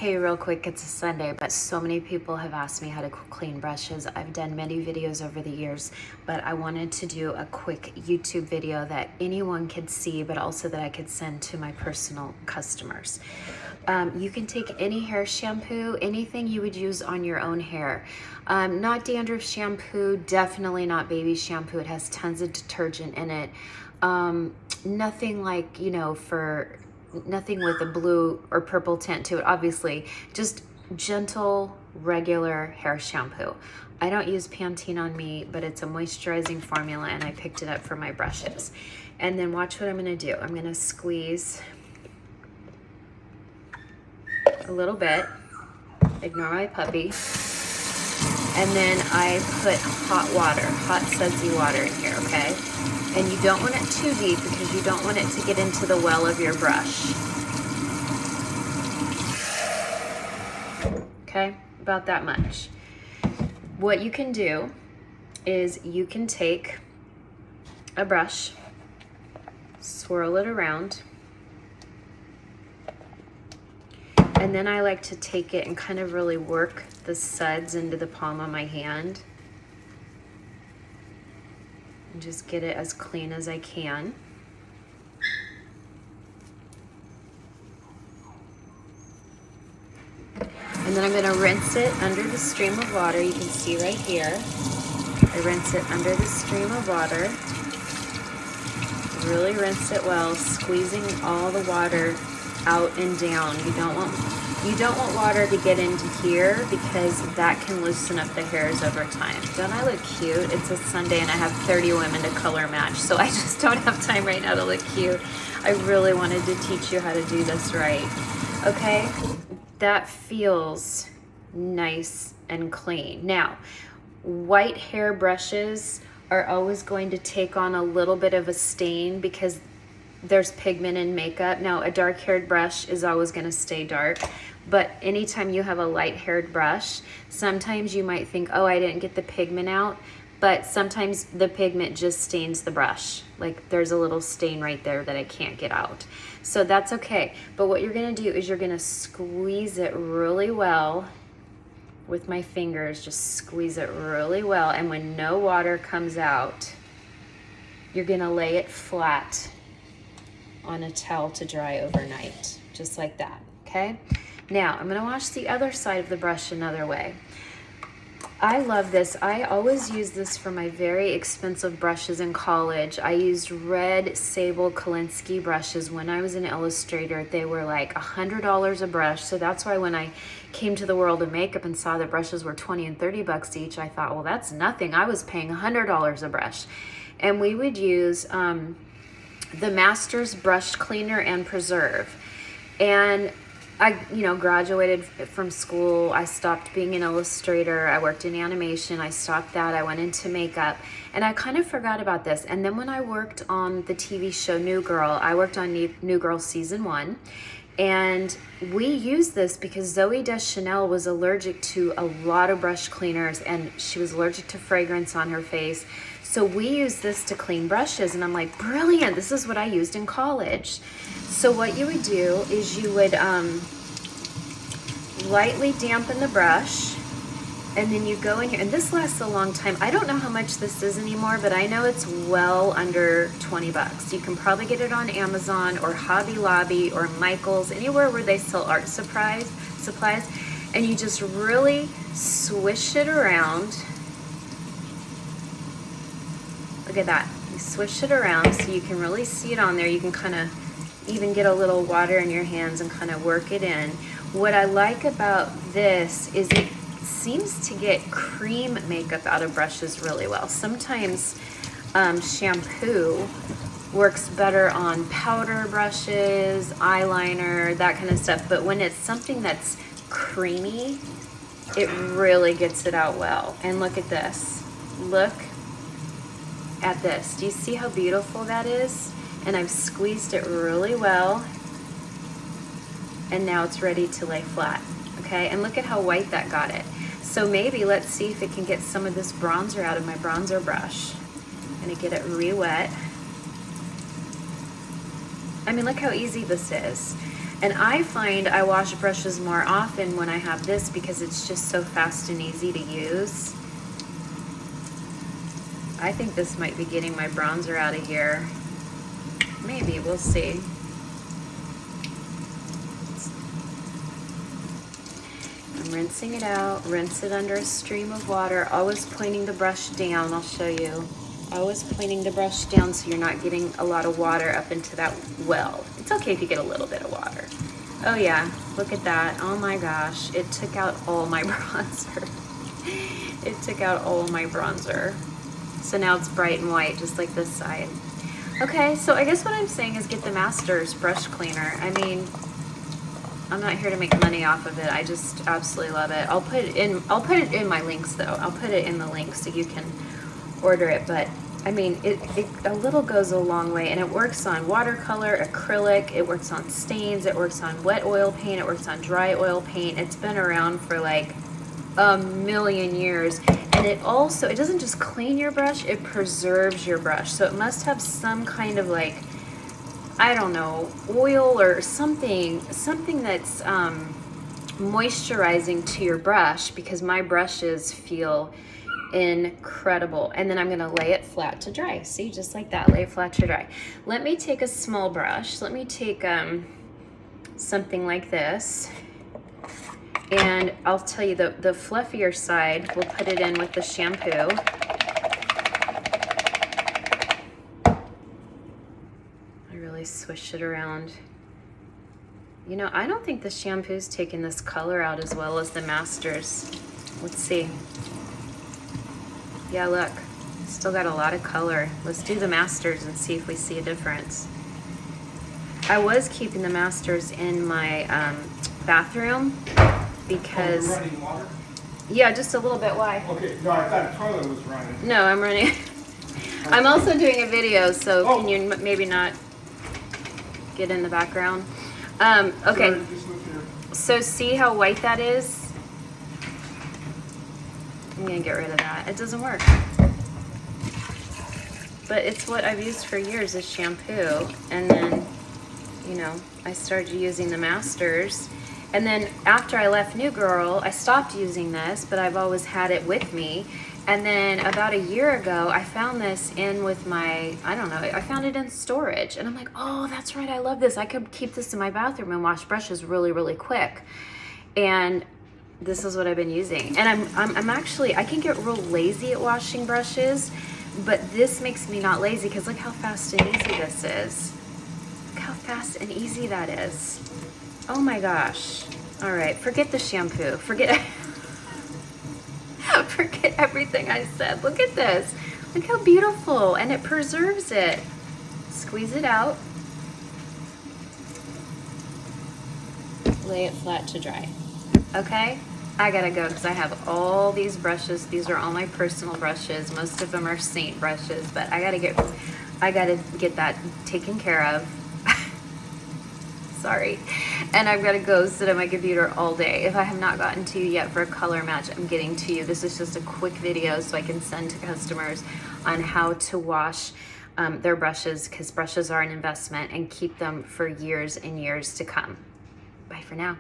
Hey, real quick, it's a Sunday, but so many people have asked me how to clean brushes. I've done many videos over the years, but I wanted to do a quick YouTube video that anyone could see, but also that I could send to my personal customers. You can take any hair shampoo, anything you would use on your own hair. Not dandruff shampoo, definitely not baby shampoo. It has tons of detergent in it. Nothing like, nothing with a blue or purple tint to it, obviously. Just gentle, regular hair shampoo. I don't use Pantene on me, but it's a moisturizing formula and I picked it up for my brushes. And then watch what I'm gonna do. I'm gonna squeeze a little bit, ignore my puppy. And then I put hot water, hot sudsy water in here, okay? And you don't want it too deep because you don't want it to get into the well of your brush. Okay, about that much. What you can do is you can take a brush, swirl it around, and then I like to take it and kind of really work the suds into the palm of my hand and just get it as clean as I can. And then I'm going to rinse it under the stream of water. You can see right here. I rinse it under the stream of water. Really rinse it well, squeezing all the water out and down. You don't want water to get into here because that can loosen up the hairs over time. Don't I look cute? It's a Sunday and I have 30 women to color match, so I just don't have time right now to look cute. I really wanted to teach you how to do this right. Okay? That feels nice and clean. Now, white hair brushes are always going to take on a little bit of a stain because there's pigment in makeup. Now, a dark-haired brush is always going to stay dark, but anytime you have a light-haired brush, sometimes you might think, oh, I didn't get the pigment out, but sometimes the pigment just stains the brush. Like there's a little stain right there that I can't get out. So that's okay. But what you're going to do is you're going to squeeze it really well with my fingers. Just squeeze it really well, and when no water comes out, you're going to lay it flat on a towel to dry overnight, just like that, okay? Now, I'm gonna wash the other side of the brush another way. I love this. I always use this for my very expensive brushes in college. I used red Sable Kolinsky brushes when I was an illustrator. They were like $100 a brush, so that's why when I came to the world of makeup and saw that brushes were 20 and 30 bucks each, I thought, well, that's nothing. I was paying $100 a brush. And we would use the Masters Brush Cleaner and Preserve. And I, graduated from school. I stopped being an illustrator. I worked in animation. I stopped that. I went into makeup. And I kind of forgot about this. And then when I worked on the TV show New Girl, I worked on New Girl Season 1. And we used this because Zooey Deschanel was allergic to a lot of brush cleaners, and she was allergic to fragrance on her face. So we use this to clean brushes, and I'm like, brilliant, this is what I used in college. So what you would do is you would lightly dampen the brush, and then you go in here, and this lasts a long time. I don't know how much this is anymore, but I know it's well under 20 bucks. You can probably get it on Amazon or Hobby Lobby or Michael's, anywhere where they sell art supplies, and you just really swish it around. Look at that. You swish it around so you can really see it on there. You can kind of even get a little water in your hands and kind of work it in. What I like about this is it seems to get cream makeup out of brushes really well. Sometimes shampoo works better on powder brushes, eyeliner, that kind of stuff. But when it's something that's creamy, it really gets it out well. And look at this. Look at this. Do you see how beautiful that is? And I've squeezed it really well. And now it's ready to lay flat. Okay, and look at how white that got it. So maybe let's see if it can get some of this bronzer out of my bronzer brush. I'm gonna get it re-wet. I mean, look how easy this is. And I find I wash brushes more often when I have this because it's just so fast and easy to use. I think this might be getting my bronzer out of here. Maybe, we'll see. I'm rinsing it out, rinse it under a stream of water, always pointing the brush down. I'll show you. Always pointing the brush down so you're not getting a lot of water up into that well. It's okay if you get a little bit of water. Oh yeah, look at that. Oh my gosh, it took out all my bronzer. It took out all my bronzer. So now it's bright and white, just like this side. Okay, so I guess what I'm saying is get the Masters brush cleaner. I mean, I'm not here to make money off of it. I just absolutely love it. I'll put it in my links though. I'll put it in the links so you can order it. But I mean, it a little goes a long way, and it works on watercolor, acrylic, it works on stains, it works on wet oil paint, it works on dry oil paint. It's been around for like a million years. And it doesn't just clean your brush, it preserves your brush. So it must have some kind of like, I don't know, oil or something that's moisturizing to your brush, because my brushes feel incredible. And then I'm gonna lay it flat to dry. See, just like that, lay it flat to dry. Let me take a small brush. Let me take something like this. And I'll tell you, the fluffier side, we'll put it in with the shampoo. I really swish it around. You know, I don't think the shampoo's taking this color out as well as the Masters. Let's see. Yeah, look, still got a lot of color. Let's do the Masters and see if we see a difference. I was keeping the Masters in my bathroom because... Oh, you're running water? Yeah, just a little bit. Why? Okay, no, I thought the toilet was running. No, I'm running. I'm also doing a video, so can you maybe not get in the background? Okay, so see how white that is? I'm gonna get rid of that. It doesn't work. But it's what I've used for years, is shampoo. And then, you know, I started using the Masters. And then after I left New Girl, I stopped using this, but I've always had it with me. And then about a year ago, I found this in with my, I don't know, I found it in storage. And I'm like, oh, that's right, I love this. I could keep this in my bathroom and wash brushes really, really quick. And this is what I've been using. And I'm actually, I can get real lazy at washing brushes, but this makes me not lazy, because look how fast and easy this is. Look how fast and easy that is. Oh my gosh. All right, forget the shampoo. Forget everything I said. Look at this. Look how beautiful, and it preserves it. Squeeze it out. Lay it flat to dry. Okay? I gotta go because I have all these brushes. These are all my personal brushes. Most of them are Seint brushes, but I gotta get that taken care of. Sorry. And I've got to go sit at my computer all day. If I have not gotten to you yet for a color match, I'm getting to you. This is just a quick video so I can send to customers on how to wash their brushes, because brushes are an investment, and keep them for years and years to come. Bye for now.